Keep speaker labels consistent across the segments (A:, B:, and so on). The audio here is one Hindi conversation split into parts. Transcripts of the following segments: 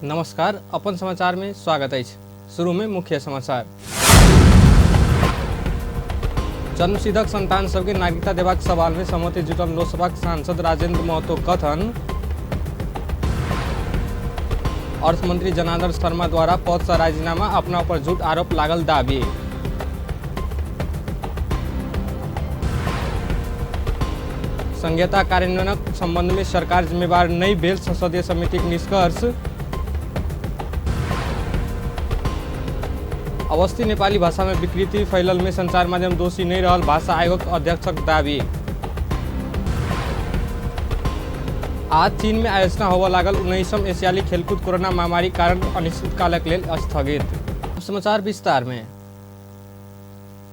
A: नमस्कार, अपन समाचार में स्वागत है। शुरू में मुख्य समाचार। जन्मसिद्धक संतान सबके नागरिकता देबाक सवाल में सहमति जुटल लोकसभा सांसद राजेंद्र महतो कथन। अर्थमंत्री जनार्दन शर्मा द्वारा पद से राजीनामा, अपना पर झूठ आरोप लागल दावी। संहिता कार्यान्वयन संबंध में सरकार जिम्मेवार नहीं भेल संसदीय समिति के निष्कर्ष। अवस्थी नेपाली भाषा में विकृति फैलल में संचार माध्यम दोषी नहीं रहल, भाषा आयोग अध्यक्षक दावी। आज चीन में आयोजना होवा लागल 19वीं एशियाली खेलकूद कोरोना महामारी कारण अनिश्चितकालक लेल स्थगित। समाचार विस्तार में।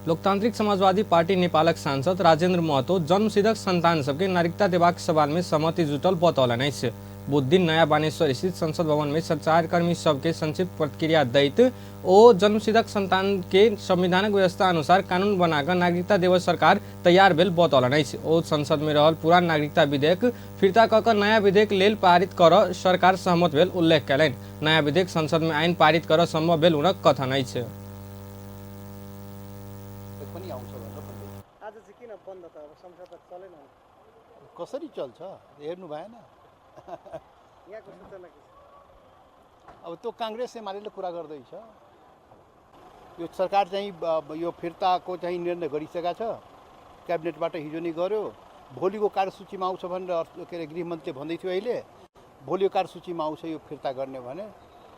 A: लोकतांत्रिक समाजवादी पार्टी नेपालक सांसद राजेंद्र महतो जन्मसिद्धक संतान सबके नागरिकता देबाक सवाल में सहमति जुटल बतौलन अछि। बुध दिन नया बानेश्वर स्थित संसद भवन में संचारकर्मी सबके संक्षिप्त प्रतिक्रिया दैत ओ जन्मसिद्धक संतान के संविधानक व्यवस्था अनुसार कानून बनाकर नागरिकता देव सरकार तैयार भेल बतौलन अछि। ओ संसद में रहल पुरान नागरिकता विधेयक फिर्ता कऽ नया विधेयक लेल पारित कर सरकार सहमत भेल उल्लेख कयलनि। नया विधेयक संसद में आइन पारित कर संभव भेल हुनक कथन अछि।
B: कसरी चल्छ हेर्नु भएन। अब त्यो कांग्रेस एमाले कुरा गर्दैछ। यो सरकार चाहिँ यो फिर्ताको चाहिँ निर्णय गरिसकेका छ, क्याबिनेटबाट हिजो नै गर्यो। भोलिको कार्यसूचीमा आउँछ भनेर के अरे गृहमन्त्रीले भन्दै थियो। अहिले भोलिको कार्यसूचीमा आउँछ यो फिर्ता गर्ने भने,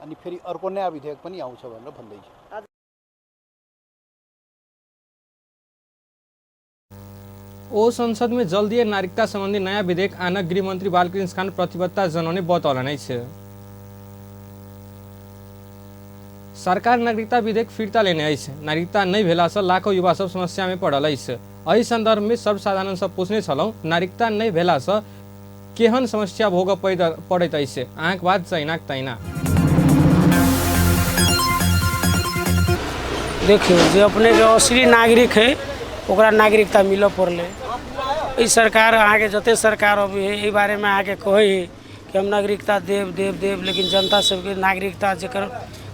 B: अनि फेरि अर्को नयाँ विधेयक पनि आउँछ भनेर भन्दैछ।
A: ओ संसद में जल्दी नागरिकता संबंधी नया विधेयक आन गृहमंत्री बालकृष्ण खान प्रतिबद्धता जनाउने बतौलन अछि। सरकार नागरिकता विधेयक फिर्ता लेने अछि। नागरिकता नहीं भेला से लाखों युवा सब समस्या में पड़ल अछि। एहि संदर्भ में सर्वसाधारण सब पूछने छलौ, नागरिकता नहीं भेला से केहन समस्या भोग पड़ैत अछि। आंख बात चैनाक तैना।
C: देखिए, जो अपने जो असली नागरिक है ओकरा नागरिकता मिल पड़े। इस सरकार आगे जते सरकार अभी है ये बारे में आगे कहे है कि हम नागरिकता देव देव देव, लेकिन जनता सबके नागरिकता जकर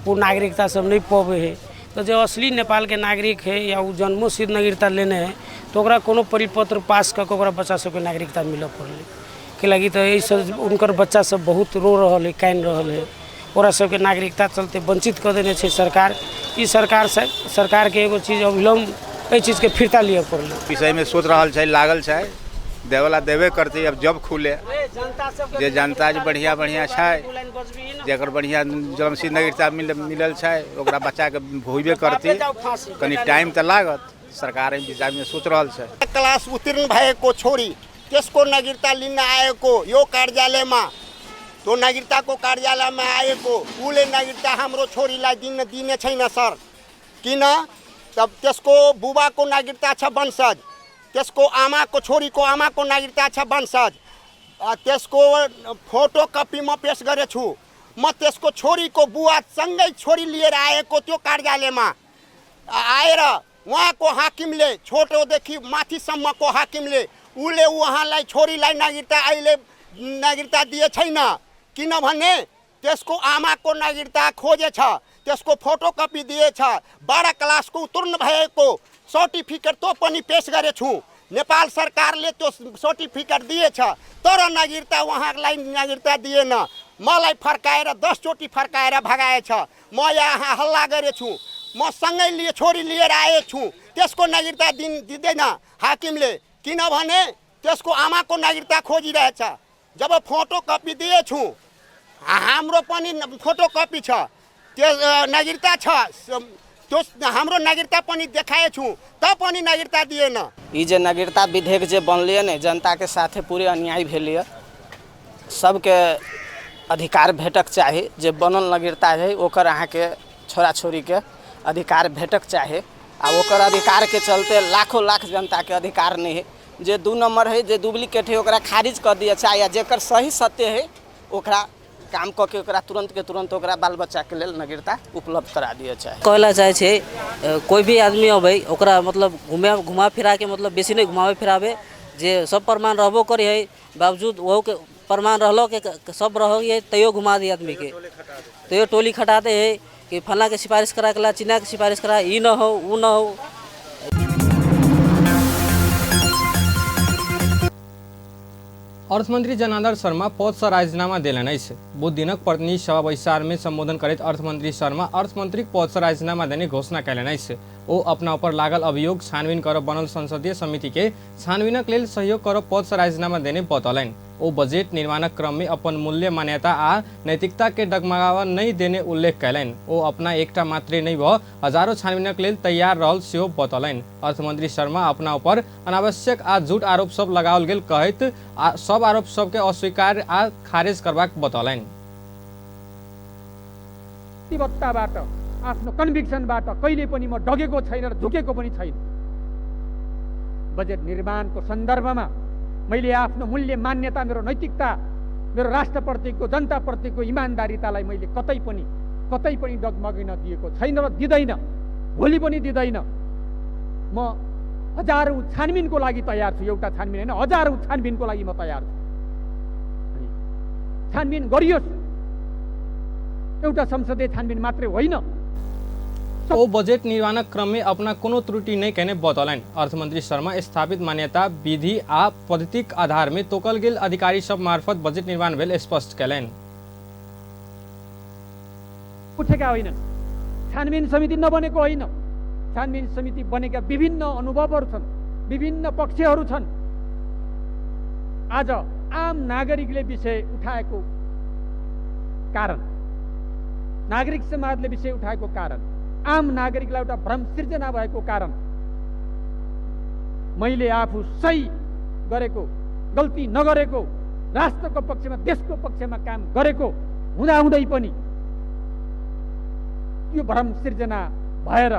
C: वो नागरिकता सब नहीं पावे है। तो जो असली नेपाल के नागरिक है या वो जन्मों सिद्ध नागरिकता लेने है तो ओकरा कोनो परिपत्र पास करके ओकरा बच्चा सबके नागरिकता मिल पड़े के लगी। तो यही सब उनकर बच्चा सब बहुत रो रहा है, कान रहा है। ओकरा सबके नागरिकता चलते वंचित कर देने छे सरकार। इस सरकार के एगो चीज अविलंब कई चीज के फिरता लिए पड़ल
D: विषय में सोच रहा है, लागल है। देवला देवे करते अब जब खुले जे जनता जो बढ़िया बढ़िया है, जकर बढ़िया जन्मसिद्ध नागरिकता मिलल है ओकरा बच्चा के होबे करती। कनी टाइम तो लागत, सरकार विषय में सोच रहा है।
E: क्लास उत्तीर्ण भएको छोरी त्यसको नागरिकता लिन आएको यो कार्यालयमा, तो नागरिकताको कार्यालयमा आएको उले नागरिकता हाम्रो छोरीलाई दिने छैन सर। किन? तब त्यसको बुबाको नागरिकता छ वंशज, त्यसको आमाको छोरीको आमाको नागरिकता छ वंशज। त्यसको फोटो कपी म पेश गरेछु। म त्यसको छोरीको बुवा सँगै छोरी लिएर आएको त्यो कार्यालयमा आएर उहाँको हाकिमले, छोटोदेखि माथिसम्मको हाकिमले उले उहाँलाई छोरीलाई नागरिकता अहिले नागरिकता दिए छैन। किनभने त्यसको आमाको नागरिकता खोजेछ, त्यसको फोटोकपी दिएछ। 12 क्लासको उत्तीर्ण भएको सर्टिफिकेट तो पनि पेश गरेछु। नेपाल सरकारले त्यो सर्टिफिकेट दिएछ, तर नागरिकता उहाँलाई नागरिकता दिएन। मलाई फर्काएर 10 चोटि फर्काएर भगाएछ। म यहाँ हल्ला गरेछु, म सँगै छोरी लिएर आएछु। त्यसको नागरिकता दिँदैन हाकिमले, किनभने त्यसको आमाको नागरिकता खोजिरहेछ। जब फोटोकपी दिएछु, हाम्रो पनि फोटोकपी छ, त्यो नागरिकता छ, त्यो हाम्रो नागरिकता पनि देखाएछु, त पनि नागरिकता दिएन।
F: ई जे नागरिकता विधेयक जे बनलिए ने, जनता के साथे पूरे अन्याय भेलिए। सबके अधिकार भेटक चाही। जे बनल नागरिकता है ओकर अहाँ के छोरा छोरी के अधिकार भेटक चाही। आ ओकर अधिकार के चलते लाखों लाख जनता के अधिकार नहीं है। जे 2 नंबर है, जे डुप्लीकेट है ओकरा खारिज कर दिया चाहे, या जेकर सही सत्य है ओकरा काम करके ओकरा तुरंत के तुरंत ओकरा बाल बच्चा के लेल नागरिकता उपलब्ध करा दिया चाहे।
G: कहला चाहे छे कोई भी आदमी अबै ओकरा मतलब घुमा फिरा के मतलब बेसी नहीं घुमावे फिरावे, जे सब प्रमाण रहबो करे है बावजूद वो के प्रमाण रहलो के सब रहो ये तैयो घुमा दी आदमी के, तैयो टोली खटाते है कि फला के सिफारिश करा के ला, चिना के सिफारिश करा, ई न हो ऊ न हो।
A: अर्थमंत्री जनार्दन शर्मा पद से राजीनामा देलन अछि। बुध दिनक प्रतिनिधि सभा बैसार में संबोधन करैत अर्थमंत्री शर्मा अर्थमंत्री पद से राजीनामा देने घोषणा कयलनि अछि। ओ अपना ऊपर लागल अभियोग छानबीन करब बनल संसदीय समिति के छानबीनक लेल सहयोग करब पद से राजीनामा देने बतौलनि। ओ बजट निर्माणक क्रम में अपन मूल्य मान्यता आ नैतिकता के डगमगावा नहीं देने उल्लेख कयलनि। ओ अपना एकटा मात्रे नहीं भ हजारों छानबीनक लेल तैयार रहल सेहो बतौलनि। अर्थमंत्री शर्मा अपना ऊपर अनावश्यक आ झूठ आरोप सब लगाओल गेल कहैत सब आरोप सबके अस्वीकार आ खारेज करबाक बतौलनि।
H: प्रतिबद्धताबाट आफ्नो कन्भिक्सनबाट कहिले पनि म डगेको छैन र झुकेको पनि छैन। बजेट निर्माणको सन्दर्भमा मैले आफ्नो मूल्य मान्यता, मेरो नैतिकता, मेरो राष्ट्रप्रतिको जनताप्रतिको इमान्दारितालाई मैले कतै पनि डगमगिन दिएको छैन र दिँदैन, भोलि पनि दिँदैन। म हजारौं छानबिनको लागि तयार छु, एउटा छानबिन होइन हजारौं छानबिनको लागि म तयार छु। छानबिन गरियोस्, एउटा संसदीय छानबिन मात्रै होइन।
A: ओ बजट निर्माणक क्रम में अपना कोनो त्रुटि नहीं कहने बतौलनि। अर्थमंत्री शर्मा स्थापित मान्यता, विधि आ पद्धतिक आधार में तोकल गेल अधिकारी सब मार्फत बजट निर्माण भेल स्पष्ट कयलनि।
H: उठेका होइनन्, छानबिन समिति नबनेको होइन। छानबिन समिति बनेका विभिन्न अनुभवहरू छन्, विभिन्न पक्षहरू छन्। आज आम नागरिकले विषय उठाएको कारण, नागरिक समाजले विषय उठाएको कारण, आम नागरिकलाई एउटा भ्रम सिर्जना भएको कारण मैले आफू सही गरेको, गल्ती नगरेको, राष्ट्रको पक्षमा, देशको पक्षमा काम गरेको हुँदाहुँदै पनि यो भ्रम सिर्जना भएर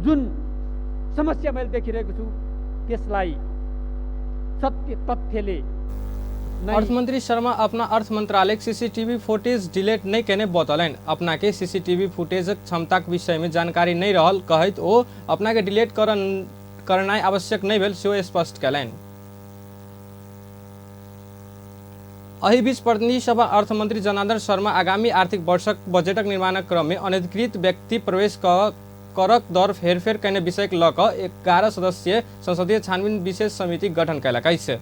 H: जुन समस्या मैले देखिरहेको छु त्यसलाई सत्य तथ्यले।
A: अर्थमंत्री शर्मा अपना अर्थ मंत्रालय सीसीटीवी फुटेज डिलीट नहीं कहने बतौलनि। अपना के सीसीटीवी फुटेज क्षमता के विषय में जानकारी नहीं रहल कहैत ओ अपना के डिलीट करनाइ आवश्यक नहीं भेल सेहो स्पष्ट कयलनि। एहि बीच प्रतिनिधि सभा अर्थमंत्री जनार्दन शर्मा आगामी आर्थिक वर्षक बजेटक निर्माणक क्रम में अनधिकृत व्यक्ति प्रवेश करक दर हेरफेर करने विषय ल क 11 सदस्यीय संसदीय छानबीन विशेष समिति गठन कयलक अछि।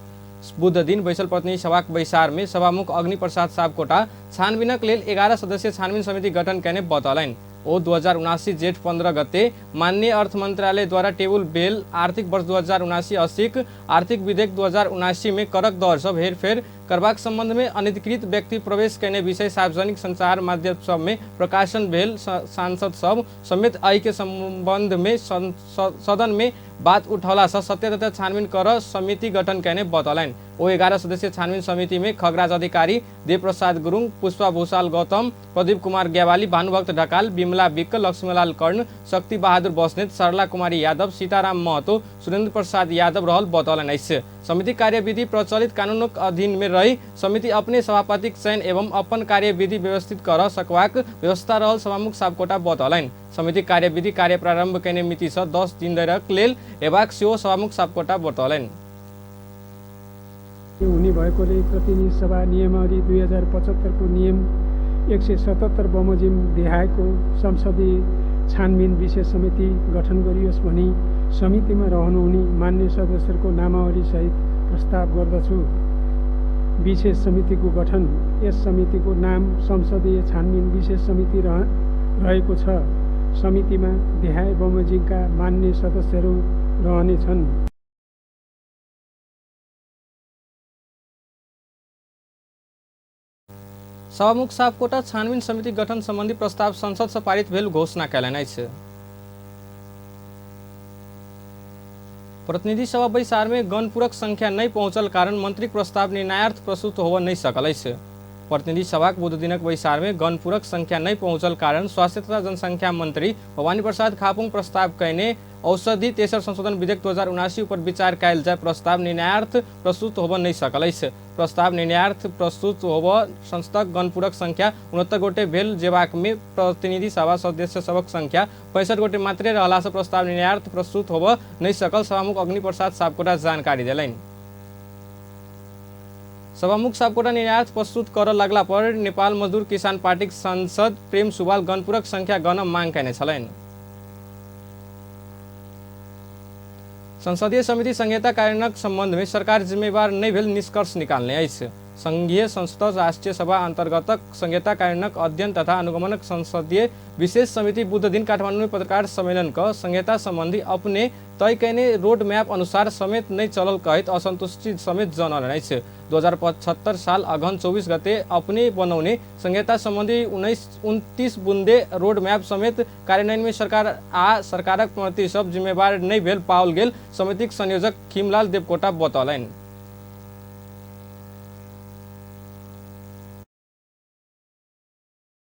A: बुध दिन बैसल प्रतिनिधि सभाक बैसार में सभामुख अग्नि प्रसाद सापकोटा छानबीनक लेल 11 सदस्यीय छानबीन समिति गठन करने बतौलनि। ओ 2079 जेठ 15 गते माननीय अर्थ मंत्रालय द्वारा टेबुल बेल आर्थिक वर्ष 2079-80 आर्थिक विधेयक 2079 में करक दर सब हेरफेर करबाक संबंध में अनधिकृत व्यक्ति प्रवेश करने विषय सार्वजनिक संचार माध्यम सब में प्रकाशन भेल सांसद सब समेत एहि के संबंध में सदन में बात उठौला से सत्य तथा छानबीन कर समिति गठन करने बतौलनि। ओ 11 सदस्यीय छानबीन समिति में खगराज अधिकारी, देव प्रसाद गुरुङ, पुष्पा भूषाल गौतम, प्रदीप कुमार ग्यावाली, भानुभक्त ढकाल, बिमला विक्क, लक्ष्मीलाल कर्ण, शक्ति बहादुर बस्नेत, सरला कुमारी यादव, सीताराम महतो, सुरेंद्र प्रसाद यादव रहल बतौलनि। समिति कार्यविधि प्रचलित कानूनक अधीन में रही समिति अपने सभापतिक चयन एवं अपन कार्यविधि व्यवस्थित कर सकबाक व्यवस्था रहल सभामुख सापकोटा बतौलनि। समिति कार्यविधि कार्य प्रारंभ करने मिति से 10 दिन धरिक लेल हेबाक सेहो सभामुख सापकोटा बतौलनि।
I: हुने भएकोले प्रतिनिधि सभा नियमावली 2075 को नियम 177 बमोजिम देहायको संसदीय छानबिन विशेष समिति गठन गरियोस् भनी समितिमा रहनुहुने मान्य सदस्यहरूको नामावली सहित प्रस्ताव गर्दछु। विशेष समितिको गठन, यस समितिको नाम संसदीय छानबिन विशेष समिति रहेको छ। समितिमा देहाय बमोजिमका मान्य सदस्यहरू रहनेछन्।
A: सभामुख सापकोटा छानबीन समिति गठन संबंधी प्रस्ताव संसद से पारित भेल घोषणा कयलनि अछि। प्रतिनिधि सभा बैसार में गणपूरक संख्या नहीं पहुंचल कारण मंत्री प्रस्ताव निर्णयार्थ प्रस्तुत होबऽ नहीं सकल अछि। प्रतिनिधि सभाक बुध दिनक बैसार में गणपूरक संख्या नहीं पहुंचल कारण स्वास्थ्य तथा जनसंख्या मंत्री भवानी प्रसाद खापुंग प्रस्ताव कयने औषधि तेसर संशोधन विधेयक 2079 पर विचार कयल जाय प्रस्ताव निर्णयार्थ प्रस्तुत होबऽ नहीं सकल अछि। प्रस्ताव निर्णयार्थ प्रस्तुत होबऽ संस्थक गणपूरक संख्या 69 गोटे भेल जेबाक में प्रतिनिधि सभा सदस्य सबक संख्या 65 गोटे मात्रे रहला से प्रस्ताव निर्णयार्थ प्रस्तुत होबऽ नहीं सकल सभामुख अग्नि प्रसाद सापकोटा जानकारी देलनि। सभामुख सापकोटा निर्यात प्रस्तुत कर लागला पर नेपाल मजदूर किसान पार्टी सांसद प्रेम सुवाल गणपूरक संख्या गण मांग कैने छलैन। संसदीय समिति संहिता कार्यान्वयन संबंध में सरकार जिम्मेवार नहीं भेल निष्कर्ष निकाल्ने अछि। संघीय संसद राष्ट्रिय सभा अंतर्गत संहिता कार्यान्वयन अध्ययन तथा अनुगमन संसदीय विशेष समिति बुध दिन काठमाडौँ में पत्रकार सम्मेलन का संहिता संबंधी अपने तय कैने रोड मैप अनुसार समेत नहीं चलल कहित असंतुष्टि समेत जनल अछि। 2075 साल अघन 24 गते अपने बनाउने संहिता संबंधी 29 बुंदे रोड मैप समेत कार्यान्वयन में सरकारक प्रति सब जिम्मेवार नहीं भेल पाओल गेल समितिक संयोजक खिमलाल देवकोटा बतौलनि।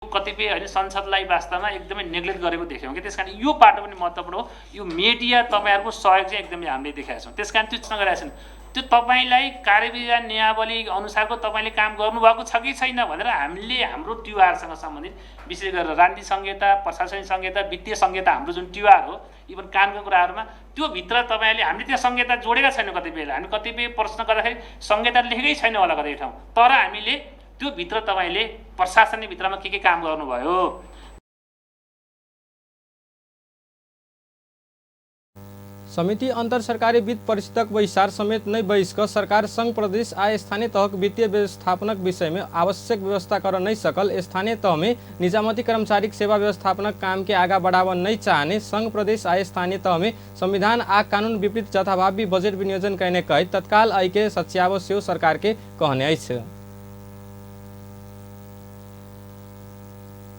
J: कतिपय होइन संसदलाई वास्तवमा एकदमै नेग्लेक्ट गरेको देख्यौँ कि त्यसकारण यो पाटो पनि महत्त्वपूर्ण हो। यो मिडिया तपाईँहरूको सहयोग चाहिँ एकदमै हामीले देखाएका छौँ। त्यसकारण त्यो गरिरहेका छन् त्यो तपाईँलाई कार्यविधान नियमावली अनुसारको तपाईँले काम गर्नुभएको छ कि छैन भनेर हामीले हाम्रो टिवारसँग सम्बन्धित विशेष गरेर राजनीतिक संहिता प्रशासनिक संहिता वित्तीय संहिता हाम्रो जुन टिवार हो इभन कानुनको कुराहरूमा त्यो भित्र तपाईँले हामीले त्यो संहिता जोडेका छैनौँ। कतिपयले हामी कतिपय प्रश्न गर्दाखेरि संहिता लेखेकै छैन होला कतै ठाउँ, तर हामीले त्यो भित्र तपाईँले प्रशासनिक भित्रमा के काम गर्नुभयो।
A: समिति अंतर सरकारी वित्त परिषदक बहिष्कार समेत नहीं बहिष्क सरकार संघ प्रदेश आ स्थानीय तहक वित्तीय व्यवस्थापनक विषय में आवश्यक व्यवस्था कर नहीं सकल स्थानीय तह में निजामती कर्मचारी सेवा व्यवस्थापनक काम के आगा बढ़ावा नहीं चाहने संघ प्रदेश आ स्थानीय तह में संविधान आ कानून विपरीत जथाभावी बजेट विनियोजन करने कही तत्काल ऐके सच्यावश्य सरकार के कहने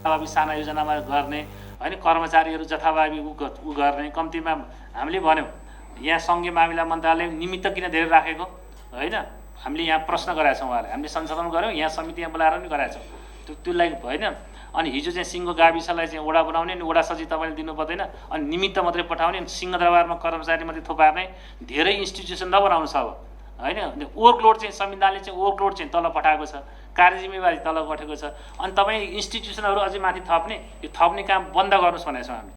J: साना योजनामा गर्ने हैन कर्मचारीहरू जथाभावी उ गर्ने कम्तीमा हामीले भन्यौं यहाँ संघीय मामिला मन्त्रालय निमित्त किन धेरै राखेको हैन हामीले यहाँ प्रश्न गराएका छौं उहाँले हामीले संशोधन गर्यौं यहाँ समिति यहाँ बोलाएर पनि गराएका छौं त्यसलाई हैन अनि हिजो चाहिँ सिंह गाविसलाई चाहिँ वडा बनाउने अनि वडा सचिव तपाईले दिनु पर्दैन अनि निमित्त मात्रै पठाउने अनि सिंहदरबारमा कर्मचारी मात्रै थोपार्ने धेरै इन्स्टिट्युसन नबनाउनु छ अब हैन ओभरलोड चाहिँ संविधानले चाहिँ ओभरलोड चाहिँ तल पठाएको छ कार्य जिम्मेवारी तल पठाएको छ अनि तपाई इन्स्टिट्युसनहरु अझै माथि थप्ने यो थप्ने काम बन्द गर्नुस् भनेको छौं हामी।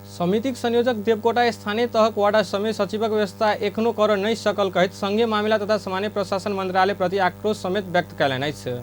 A: समितिक संयोजक देवकोटा स्थानीय तहक वार्ड समेत सचिवक व्यवस्था एखनो कर नहीं सकल कहित संघीय मामिला तथा सामान्य प्रशासन मंत्रालय प्रति आक्रोश समेत व्यक्त कयलनि अछि।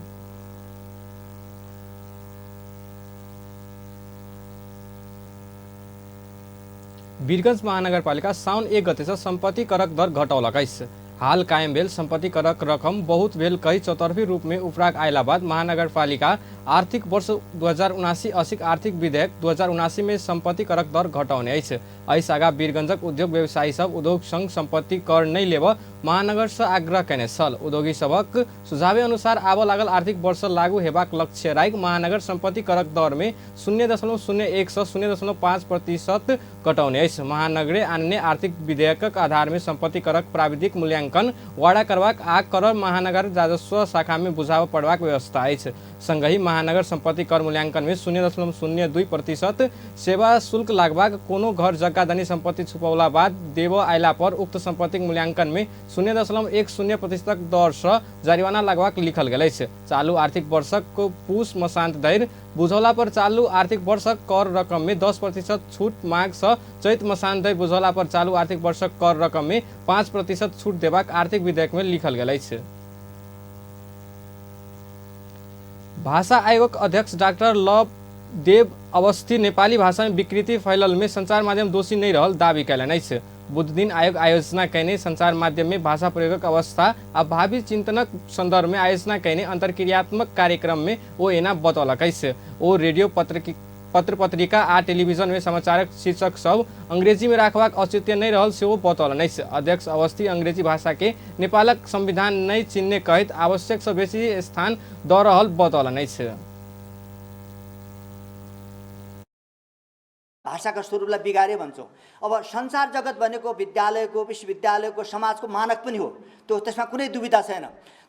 A: वीरगंज महानगरपालिका साउन 1 गते से संपत्ति करक दर घटौलक अछि। हाल कायम भेल संपत्ति करक रकम बहुत भेल कही चौतरफी रूप में उपराग आयला बाद महानगरपालिका आर्थिक वर्ष 2079-80 आर्थिक विधेयक 2079 में संपत्ति करक दर घटाउने अछि। एहि आगा वीरगंजक उद्योग व्यवसायी सब उद्योग संघ संपत्ति कर नहीं लेब महानगर से आग्रह कयने छल। उद्योगी सबक सुझाव अनुसार आब लागल आर्थिक वर्ष लागू हेबाक लक्ष्य राखि महानगर संपत्ति करक दर में 0.01 से 0.5% घटाउने अछि। महानगरे अन्य आर्थिक विधेयकक आधार में संपत्ति करक प्राविधिक मूल्यांकन वाडा करबाक आ कर महानगर राजस्व शाखा में बुझाव पड़बाक व्यवस्था अछि। संगहि महानगर संपत्ति कर मूल्यांकन में 0.02% सेवा शुल्क लागबाक कोनो घर जग्गा धनी संपत्ति छुपौला बाद देव आयला पर उक्त संपत्ति मूल्यांकन में 0.10% दर से जरिवाना लगवाक लिखल गेल अछि। चालू आर्थिक वर्षक पूस मसांत धरि बुझौला पर चालू आर्थिक वर्षक कर रकम में 10% छूट मांग से चैत मसांत धरि बुझौला पर चालू आर्थिक वर्षक कर रकम में 5% छूट देबाक आर्थिक विधेयक में लिखल गेल अछि। भाषा आयोग अध्यक्ष डाक्टर लव देव अवस्थी नेपाली भाषा में विकृति फैलल में संचार माध्यम दोषी नहीं रहल दावी कयलनि अछि। बुध दिन आयोग आयोजना कैने संचार माध्यम में भाषा प्रयोगक अवस्था आ भावी चिंतनक संदर्भ में आयोजना कैने अंतरक्रियात्मक कार्यक्रम में ओ एना बतौलक अछि। ओ रेडियो पत्र पत्रिका आ टेलीविजन में समाचारक शीर्षक सब अंग्रेजी में राखबाक औचित्य नहीं रहल सेहो बतौलनि अछि। अध्यक्ष अवस्थी अंग्रेजी भाषा के नेपालक संविधान नहीं चिन्ने कहित आवश्यक से बेसी स्थान द रहल बतौलनि अछि।
K: भाषाका स्वरूपलाई बिगारे भन्छौँ। अब संसार जगत भनेको विद्यालयको विश्वविद्यालयको समाजको मानक पनि हो, त्यो त्यसमा कुनै दुविधा छैन।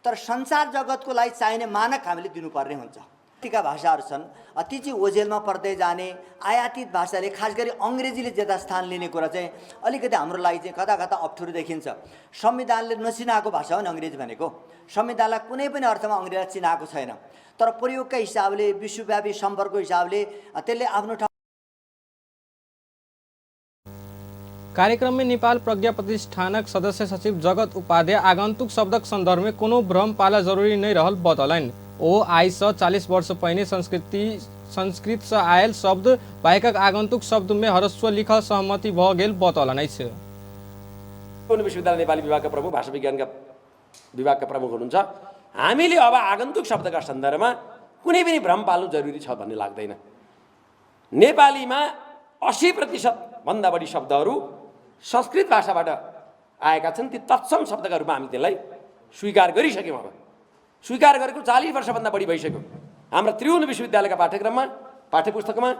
K: तर संसार जगतको लागि चाहिने मानक हामीले दिनुपर्ने हुन्छ। टिका भाषाहरू छन् अति चाहिँ ओझेलमा पर्दै जाने आयातित भाषाले खास गरी अङ्ग्रेजीले ज्यादा स्थान लिने कुरा चाहिँ अलिकति हाम्रो लागि चाहिँ कता कता अप्ठ्यारो देखिन्छ। संविधानले नचिनाएको भाषा हो नि अङ्ग्रेजी भनेको। संविधानलाई कुनै पनि अर्थमा अङ्ग्रेजी चिनाएको छैन, तर प्रयोगका हिसाबले विश्वव्यापी सम्पर्कको हिसाबले त्यसले आफ्नो
A: कार्यक्रम में नेपाल प्रज्ञा प्रतिष्ठानक सदस्य सचिव जगत उपाध्याय आगंतुक शब्दक संदर्भ में कोनो भ्रम पाला जरूरी नहीं रहल बतौलन। ओ आई से 40 वर्ष पहिने संस्कृत से आयल शब्द बाहेक आगंतुक शब्द में ह्रस्व लिख सहमति भ गेल बतौलन अछि।
L: विश्वविद्यालय नेपाली विभागका प्रमुख भाषा विज्ञानका विभागका प्रमुख हुनुहुन्छ। हामीले अब आगन्तुक शब्दका सन्दर्भमा कुनै पनि भ्रम पाल्नु जरुरी छ भन्ने लाग्दैन। नेपालीमा 80% भन्दा बढी शब्दहरू संस्कृत भाषाबाट आएका छन्। ती तत्सम शब्दका रूपमा हामी त्यसलाई स्वीकार गरिसक्यौँ। अब स्वीकार गरेको 40 वर्षभन्दा बढी भइसक्यो। हाम्रा त्रिभुवन विश्वविद्यालयका पाठ्यक्रममा पाठ्यपुस्तकमा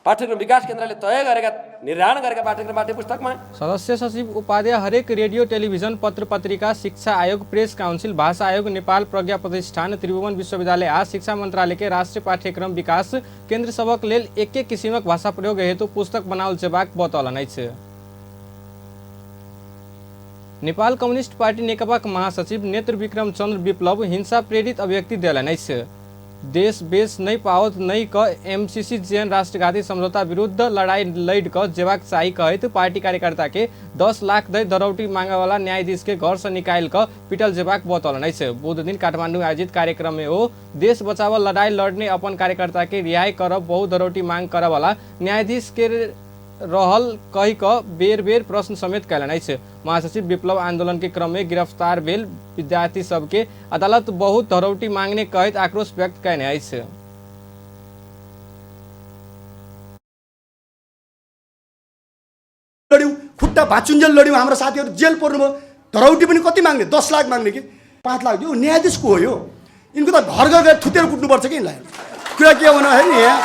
L: पाठ्यक्रम विकास केन्द्रले तय गरेका निर्धारण गरेका पाठ्यक्रम पाठ्यपुस्तकमा
A: सदस्य सचिव उपाध्याय हरेक रेडियो टेलिभिजन पत्र पत्रिका शिक्षा आयोग प्रेस काउन्सिल भाषा आयोग नेपाल प्रज्ञा प्रतिष्ठान त्रिभुवन विश्वविद्यालय आ शिक्षा मंत्रालय के राष्ट्रीय पाठ्यक्रम विकास केन्द्र सबक लेल एक किसिमक भाषा प्रयोग हेतु पुस्तक बनाओल जेबाक बतौलन अछि। नेपाल कम्युनिस्ट पार्टी नेकपाका महासचिव नेत्र विक्रम चंद्र विप्लव हिंसा प्रेरित अभिव्यक्ति देलन अछि। देश बेच नहीं पाओत नहीं क एमसीसी जैन राष्ट्रघाती समझौता विरुद्ध लड़ाई लड़ क जेबाक चाही कहत पार्टी कार्यकर्ता के 10 लाख दई धरौटी मांगे वाला न्यायाधीश के घर से निकाल क पिटल जेबाक बतौलन अछि। बुध दिन काठमांडू आयोजित कार्यक्रम में वो देश बचाव लड़ाई लड़ने अपन कार्यकर्ता के रिहाई करब बहु धरौटी मांग करे वाला न्यायाधीश के रहल कही क बेर बेर प्रश्न समेत कैलन अछि। महासचिव विप्लव आंदोलन के क्रम में गिरफ्तार भेल विद्यार्थी सबके अदालत बहुत धरौटी मांगने कहत आक्रोश व्यक्त कैने अछि।
M: लड्यौं खुट्टा भाचुन्जेल लड्यौं। हाम्रो साथीहरु जेल पर्नुभयो। धरौटी पनि कति माग्ने 10 लाख माग्ने कि 5 लाख। यो न्यायाधीश को हो? यो इनको त घर घर गएर थुतेर कुट्नुपर्छ कि यिनलाई। कुरा के हो भने हेर्नु यहाँ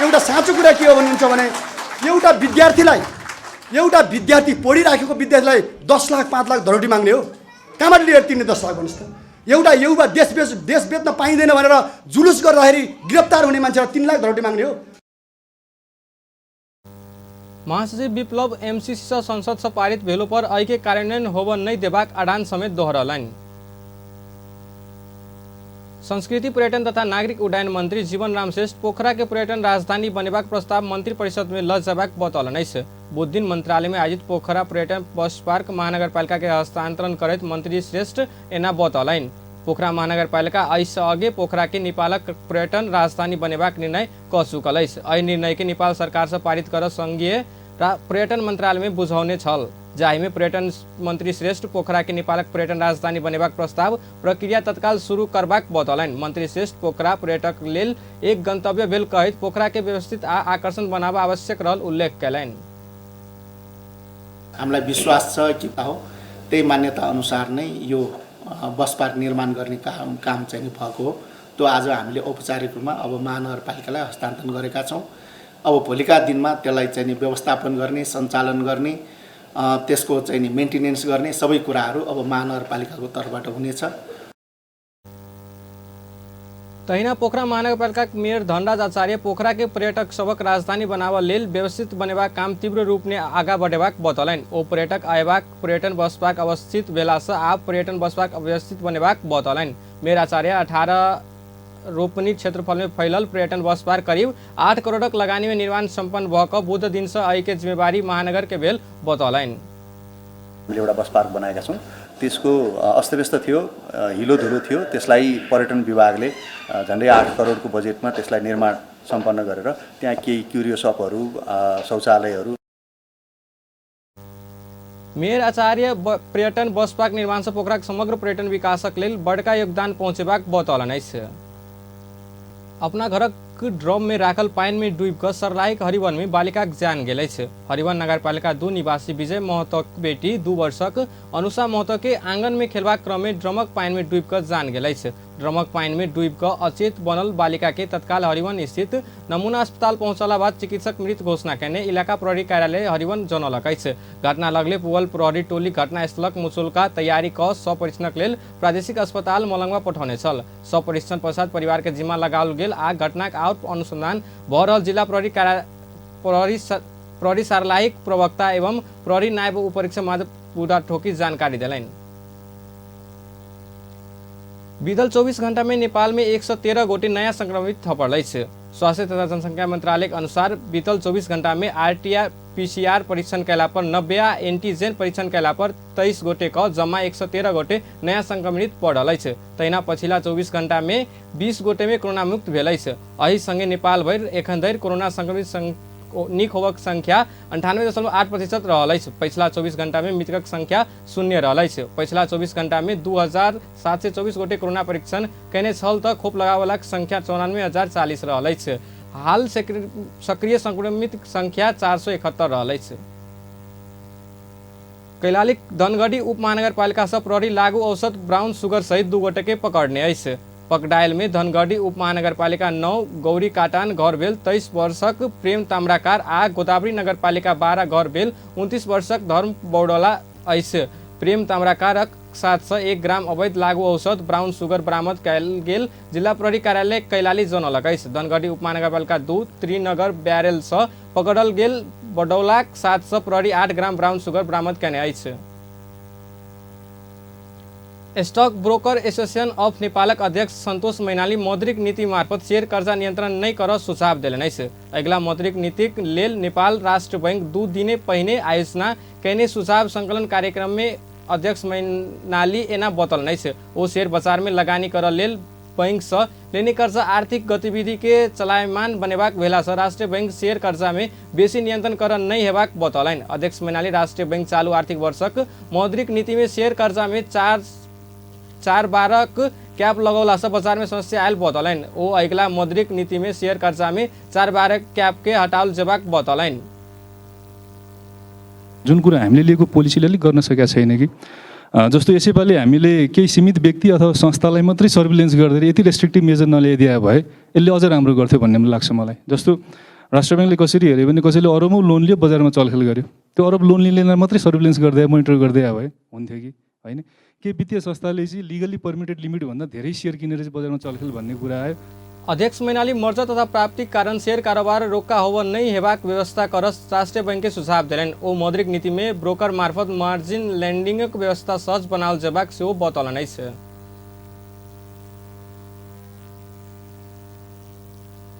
M: एउटा साँचो कुरा के हो भन्नुहुन्छ भने एउटा विद्यार्थी पढिराखेको विद्यार्थीलाई 10 लाख 5 लाख धरौटी माग्ने हो? कहाँबाट लिएर तिर्ने 10 लाख भन्नुस् त? एउटा युवा देश बेच्न पाइँदैन भनेर जुलुस गर्दाखेरि गिरफ्तार हुने मान्छेलाई 3 लाख धरौटी माग्ने हो?
A: महासचिव विप्लव एमसीसी से संसद से पारित भेलो पर ऐके कार्यान्वयन होबन नहीं देबाक आह्वान समेत दोहरौलनि। संस्कृति पर्यटन तथा नागरिक उड्डयन मंत्री जीवन राम श्रेष्ठ पोखरा के पर्यटन राजधानी बनेबाक प्रस्ताव मंत्री परिषद में ल जेबाक बतौलन अछि। बुध दिन मंत्रालय में आयोजित पोखरा पर्यटन बस पार्क महानगरपालिका के हस्तांतरण करत मंत्री श्रेष्ठ एना बतौलनि। पोखरा महानगरपालिका ऐसे अगे पोखरा के नेपालक पर्यटन राजधानी बनेबाक निर्णय क चुकल अछि। एहि निर्णय के नेपाल सरकार से पारित कर संघीय पर्यटन मंत्रालय में बुझाउने छल, जाहि में पर्यटन मंत्री श्रेष्ठ पोखरा के नेपालक पर्यटन राजधानी बनेबाक प्रस्ताव प्रक्रिया तत्काल शुरू करबाक बतौलनि। मंत्री श्रेष्ठ पोखरा पर्यटक लेल एक गंतव्य भेल कहत पोखरा के व्यवस्थित आ आकर्षण बनाबा आवश्यक रहल उल्लेख कयलनि।
N: हामीलाई विश्वास छ कि त्यही मान्यता अनुसार नै यो बस पार्क निर्माण गर्ने काम चाहिँ भएको हो। त्यो आज हामीले औपचारिक रूपमा अब महानगरपालिकालाई हस्तान्तरण गरेका छौँ। अब भोलिका दिनमा त्यसलाई चाहिँ व्यवस्थापन गर्ने, सञ्चालन गर्ने, त्यसको चाहिँ मेन्टेनेन्स गर्ने सबै कुराहरू अब महानगरपालिकाको तर्फबाट हुनेछ।
A: तहिना पोखरा महानगरपालिका मेयर धनराज आचार्य पोखरा के पर्यटक सबक राजधानी बनावा लेल व्यवस्थित बनेबाक काम तीव्र रूप में आगा बढ़ेबाक बतौलनि। ओ पर्यटक आएबाक पर्यटन बस पार्क अवस्थित भेला से आप पर्यटन बस पार्क अवस्थित बनेबाक बतौलनि। मेयर आचार्य 18 रोपनी क्षेत्रफल में फैलल पर्यटन बस पार्क करीब 8 करोड़क लगानी में निर्माण संपन्न भएका बुध दिन से आई के जिम्मेवारी महानगर के भेल बतौलनि।
O: एउटा बस पार्क बनाएका छौँ। त्यसको अस्तव्यस्त थियो, हिलो धुलो थियो। त्यसलाई पर्यटन विभागले झन्डै 8 करोडको बजेटमा त्यसलाई निर्माण सम्पन्न गरेर त्यहाँ केही क्युरियो शपहरू, शौचालयहरू।
A: मेयर आचार्य पर्यटन बस पार्क निर्माण से पोखरा समग्र पर्यटन विकासक लेल बड़का योगदान पहुँचेबाक बतौलनि अछि। अपना घरक ड्रम में राखल पानी में डूब कर सर्लाहीक हरिवन में बालिका जान गेल अछि। हरिवन नगरपालिका 2 निवासी विजय महतोक बेटी 2 वर्षक अनुषा महतो के आंगन में खेलबाक क्रम में ड्रमक पानी में डूब कर जान गेल अछि। ड्रमक पानी में डूब कर अचेत बनल बालिका के तत्काल हरिवन स्थित नमूना अस्पताल पहुंचला बाद चिकित्सक मृत घोषणा करने इलाका प्रहरी कार्यालय हरिवन जनौलक अछि। घटना लगले पुगल प्रहरी टोली घटनास्थलक मुचुल्का तैयारी क सपरीक्षणक लेल प्रादेशिक अस्पताल मलंगवा पठाउने छल। सपरीक्षण पश्चात परिवार के जिम्मा लगाओल गेल आ घटनाक और अनुसंधान भ रहल जिला प्रहरी सर्लाहीक प्रवक्ता एवं प्रहरी नायब उपरीक्षक माधव बुढ़ा ठोकी जानकारी दिलनि। बीतल 24 घंटा में नेपाल में 113 गोटी नया संक्रमित थपड़ल अछि। स्वास्थ्य तथा जनसंख्या मंत्रालय के अनुसार बीतल 24 घंटा में PCR परीक्षण कैला पर 90 आ एंटीजन परीक्षण कैला पर 23 गोटे क जम्मा 113 गोटे नया संक्रमित पड़ल अछि। तहिना पछिला 24 घंटा में 20 गोटे में कोरोना मुक्त भेल अछि। एहि संगे नेपाल भरि एखन धरि कोरोना संक्रमित निक होबक संख्या 98.8% रहल अछि। पिछला 24 घंटा में मृतकक संख्या 0 रहल अछि। पिछला 24 घंटा में 2724 गोटे कोरोना परीक्षण कयने छल तऽ खोप लगावलाक संख्या 94,040 रहल अछि। हाल सक्रिय संक्रमित संख्या 471 रहल अछि। कैलाली धनगढ़ी उप महानगरपालिका से प्रहरी लागू औषध ब्राउन सुगर सहित 2 गोटे के पकड़ने अछि। पकडायल में धनगढ़ी उप महानगरपालिका 9 गौरी काटान घर भेल 23 वर्षक प्रेम ताम्राकार आ गोदावरी नगरपालिका 12 घर भेल 29 वर्षक धर्म बौडला अछि। प्रेम ताम्राकारक साथ 1 ग्राम अवैध लागू औषध ब्राउन सुगर बरामद कयल गेल जिला प्रहरी कार्यालय कैलाली जनौलक अछि। धनगढ़ी उप महानगरपालिका 2 त्रिनगर बैरेल से पकड़ल गेल बडौलाक साथ प्रहरी 8 ग्राम ब्राउन सुगर बरामद कयने अछि। स्टॉक ब्रोकर एसोसिएशन ऑफ नेपालक अध्यक्ष संतोष मैनाली मौद्रिक नीति मार्फत शेयर कर्जा नियंत्रण नहीं कर सुझाव देलनि अछि। अगिला मौद्रिक नीतिक लेल नेपाल राष्ट्र बैंक 2 दिन पहिने आयोजना कयने सुझाव संकलन कार्यक्रम में अध्यक्ष मैनाली एना बतौलनि अछि। ओ शेयर बाजार में लगानी करऽ लेल बैंक से लेने कर्जा आर्थिक गतिविधि के चलायमान बनेबाक भेला से राष्ट्रीय बैंक शेयर कर्जा में बेसी नियंत्रण कर नहीं हेबाक बतौलनि। अध्यक्ष मैनाली राष्ट्रीय बैंक चालू आर्थिक वर्षक मौद्रिक नीति में शेयर कर्जा में 4.12 कैप लगौला से बाजार में समस्या आयल बतौलनि। ओ अगिला मौद्रिक नीति में शेयर कर्जा में 4.12 कैप के हटाओल जेबाक बतौलनि।
P: जुन कुरा हामीले लिएको पोलिसीले अलिक गर्न सकेका छैन कि जस्तो यसैपालि हामीले केही सीमित व्यक्ति अथवा संस्थालाई मात्रै सर्भिलेन्स गर्दै यति रेस्ट्रिक्टिभ मेजर नल्याइदिए भए यसले अझ राम्रो गर्थ्यो भन्ने लाग्छ मलाई। जस्तो राष्ट्र बैंकले कसरी हेऱ्यो भने कसैले अरबौँ लोन लियो बजारमा चलखेल गर्यो, त्यो अरब लोन लिनेलाई मात्रै सर्भिलेन्स गर्दै मोनिटर गर्दै भए हुन्थ्यो कि होइन। के वित्तीय संस्थाले चाहिँ लिगली पर्मिटेड लिमिट भन्दा धेरै सेयर किनेर चाहिँ बजारमा चलखेल भन्ने कुरा आयो।
A: अध्यक्ष मैनाली मर्जा तथा प्राप्ति कारण शेयर कारोबार रोका होव नहीं हेबाक व्यवस्था कर राष्ट्रीय बैंक के सुझाव दिलनि। ओ मौद्रिक नीति में ब्रोकर मार्फत मार्जिन लैंडिंग व्यवस्था सहज बनाओल जेबाक सेहो बतौलनि अछि।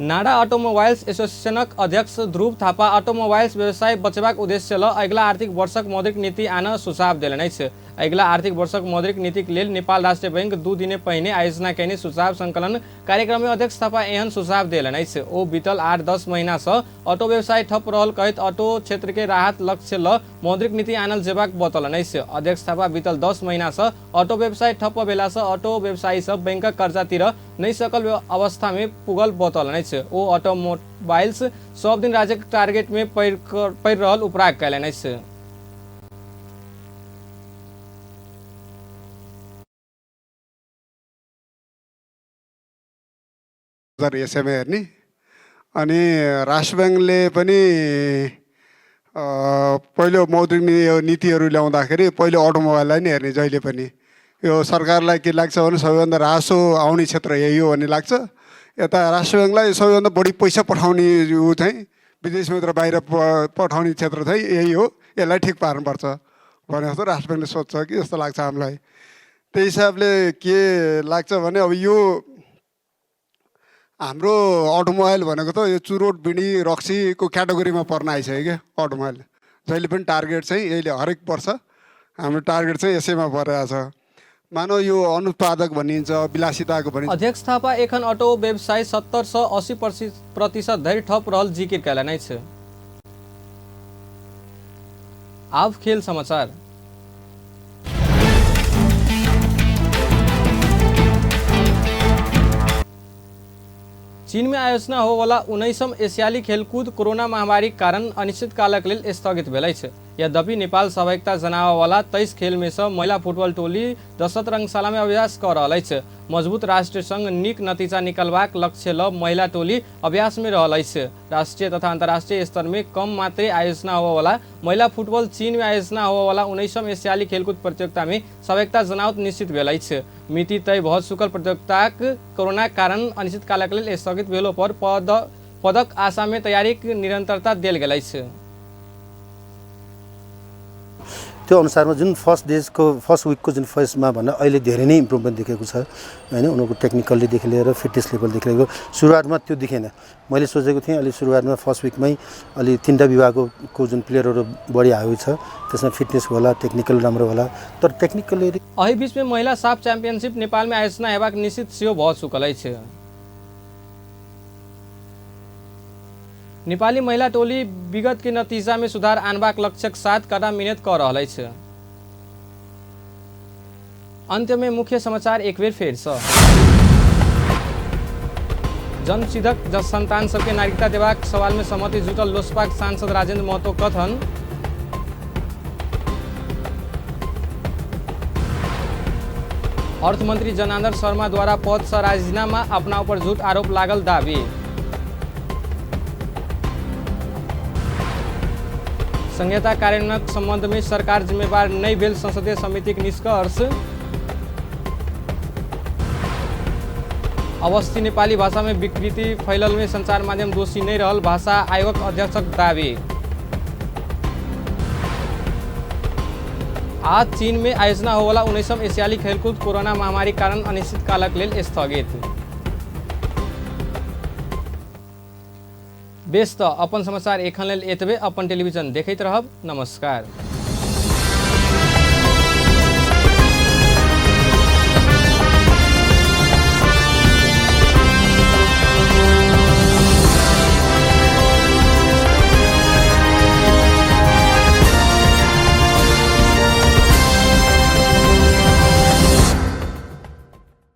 A: नाडा ऑटोमोबाइल्स एसोसिएशनक अध्यक्ष ध्रुव थापा ऑटोमोबाइल्स व्यवसाय बचेबाक उद्देश्य ल अगिला आर्थिक वर्षक मौद्रिक नीति आन सुझाव देलनि अछि। अगिला आर्थिक वर्षक मौद्रिक नीतिक लेल नेपाल राष्ट्रीय बैंक 2 दिन पहिने आयोजना कयने सुझाव संकलन कार्यक्रम में अध्यक्ष थापा एहन सुझाव देलनि अछि। ओ बीतल 8-10 महीना से ऑटो व्यवसाय ठप रहल कहैत ऑटो क्षेत्र के राहत लक्ष्य ल मौद्रिक नीति आनल जेबाक बतौलनि अछि। अध्यक्ष थापा बीतल 10 महीना से ऑटो व्यवसाय ठप भेला से ऑटो व्यवसायी सब बैंकक कर्जा तिर नहीं सकल अवस्था में पुगल बतौलनि अछि। ओ ऑटोमोबाइल्स सब दिन राज्य टारगेट में पड़ रहल उपराग कयलनि अछि।
Q: यसैमा हेर्ने अनि राष्ट्र बैंकले पनि पहिलो मौद्रिक नीतिहरू ल्याउँदाखेरि पहिलो अटोमोबाइललाई नै हेर्ने जहिले पनि। यो सरकारलाई के लाग्छ भने सबैभन्दा रासो आउने क्षेत्र यही हो भन्ने लाग्छ। यता राष्ट्र बैंकलाई सबैभन्दा बढी पैसा पठाउने ऊ चाहिँ विदेश मुद्रा बाहिर पठाउने क्षेत्र चाहिँ यही हो, यसलाई ठिक पार्नुपर्छ भने जस्तो राष्ट्र बैंकले सोच्छ कि जस्तो लाग्छ हामीलाई। त्यही हिसाबले के लाग्छ भने अब यो हाम्रो अटोमोबाइल भनेको त यो चुरोट बिडी रक्सीको क्याटेगोरीमा पर्न आइसक्यो क्या। अटोमोबाइल जहिले पनि टार्गेट चाहिँ यहिले हरेक वर्ष हाम्रो टार्गेट चाहिँ यसैमा परेको छ। मानव यो अनुत्पादक भनिन्छ, विलासिताको भनिन्छ।
A: अध्यक्ष थापा एखन ऑटो व्यवसाय 70 से 80% धरि ठप रहल जिकिर कयलनि अछि। आब खेल समाचार। चीन में आयोजना हो वाला 19वीं एशियाली खेलकूद कोरोना महामारी कारण अनिश्चित कालक लेल स्थगित भेल अछि। यद्यपि नेपाल सहभागिता जनावा वाला 23 खेल में से महिला फुटबॉल टोली दशरथ रंगशाला में अभ्यास कर रहल अछि। मजबूत राष्ट्र संग नीक नतीजा निकलबाक लक्ष्य ल महिला टोली अभ्यास में रहल अछि। राष्ट्रीय तथा अंतर्राष्ट्रीय स्तर में कम मात्रे आयोजना हुआ वाला महिला फुटबॉल चीन में आयोजना हुआ वाला 19वीं एशियाली खेलकूद प्रतियोगिता में सहभागिता जनावत निश्चित भेल अछि। मिति तय भऽ चुकल प्रतियोगिता कोरोना कारण अनिश्चित कालक लेल स्थगित भेलो पर पदक आशा में तैयारी निरंतरता देल गेल अछि।
R: त्यो अनुसारमा जुन फर्स्ट विकको जुन फेजमा भन्दा अहिले धेरै नै इम्प्रुभमेन्ट देखेको छ हैन उनीहरूको टेक्निकल्लीदेखि लिएर फिटनेस लेभलदेखि लिएर सुरुवातमा त्यो देखेन मैले सोचेको थिएँ अलि सुरुवातमा फर्स्ट विकमै अलि 3टा विभागको जुन प्लेयरहरू बढी आएको छ त्यसमा फिटनेस होला टेक्निकल राम्रो होला तर टेक्निकली
A: अही बीच में महिला साफ चैंपियनशिप नेपाल में आयोजना हेबाक निश्चित सेहो भ चुकल छ। नेपाली महिला टोली विगत के नतीजा में सुधार आनबाक लक्ष्य के साथ कदम मेहनत कर रहा है। अंत में मुख्य समाचार एक बेर फेर छ। जनसिधक संतान सबके नागरिकता देबाक सवाल में सहमति जुटल लोसपा सांसद राजेंद्र महतो कथन। अर्थमंत्री जनार्दन शर्मा द्वारा पद से राजीनामा अपना ऊपर झूठ आरोप लागल दावी। संहिता कार्यान्वयन संबंध में सरकार जिम्मेवार नहीं भेल संसदीय समिति के निष्कर्ष। अवस्थी नेपाली भाषा में विकृति फैलल में संचार माध्यम दोषी नहीं रहल भाषा आयोग अध्यक्षक दावी। आज चीन में आयोजना होवाला 19वां एशियाली खेलकूद कोरोना महामारी कारण अनिश्चित कालक लेल स्थगित। बेस त अपन समाचार एखन लेल एतबे अपन टेलीविजन देखैत रहब। नमस्कार।